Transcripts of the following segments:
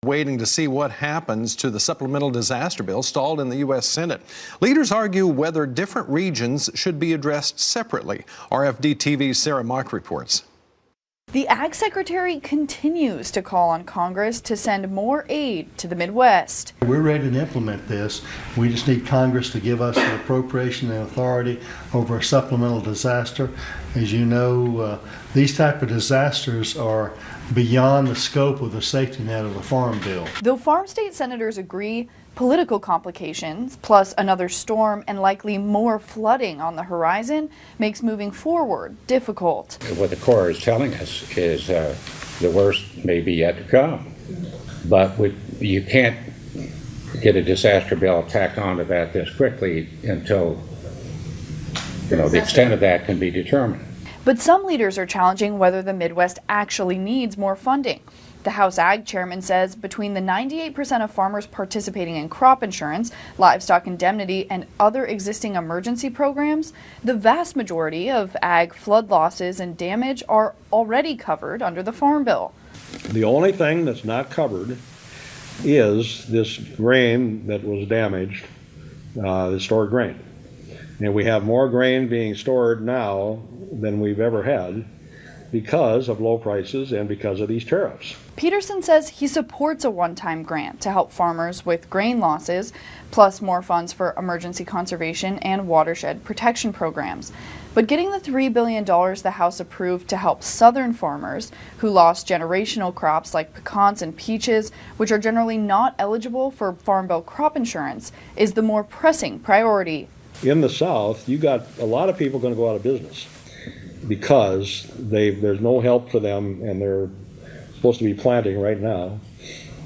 Waiting to see what happens to the supplemental disaster bill stalled in the U.S. Senate. Leaders argue whether different regions should be addressed separately. RFD-TV's Sarah Mock reports. The Ag Secretary continues to call on Congress to send more aid to the Midwest. We're ready to implement this. We just need Congress to give us the appropriation and authority over a supplemental disaster. As you know, these type of disasters are beyond the scope of the safety net of the Farm Bill. Though farm state senators agree, political complications, plus another storm and likely more flooding on the horizon, makes moving forward difficult. What the Corps is telling us is the worst may be yet to come. But you can't get a disaster bill tacked onto that this quickly until the extent of that can be determined. But some leaders are challenging whether the Midwest actually needs more funding. The House Ag Chairman says between the 98% of farmers participating in crop insurance, livestock indemnity, and other existing emergency programs, the vast majority of ag flood losses and damage are already covered under the Farm Bill. The only thing that's not covered is this grain that was damaged, the stored grain. And we have more grain being stored now than we've ever had because of low prices and because of these tariffs. Peterson says he supports a one-time grant to help farmers with grain losses, plus more funds for emergency conservation and watershed protection programs. But getting the $3 billion the House approved to help southern farmers who lost generational crops like pecans and peaches, which are generally not eligible for Farm Bill crop insurance, is the more pressing priority. In the South, you got a lot of people going to go out of business because there's no help for them, and they're supposed to be planting right now.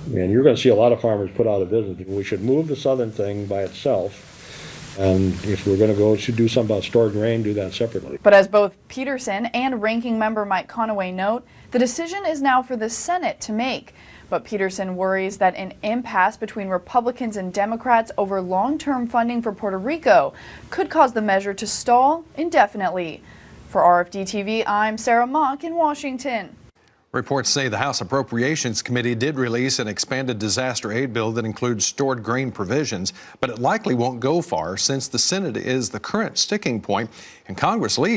And you're going to see a lot of farmers put out of business. We should move the southern thing by itself. And if we're going to go to do something about stored grain, do that separately. But as both Peterson and Ranking Member Mike Conaway note, the decision is now for the Senate to make. But Peterson worries that an impasse between Republicans and Democrats over long-term funding for Puerto Rico could cause the measure to stall indefinitely. For RFD-TV, I'm Sarah Mock in Washington. Reports say the House Appropriations Committee did release an expanded disaster aid bill that includes stored grain provisions, but it likely won't go far since the Senate is the current sticking point and Congress leads.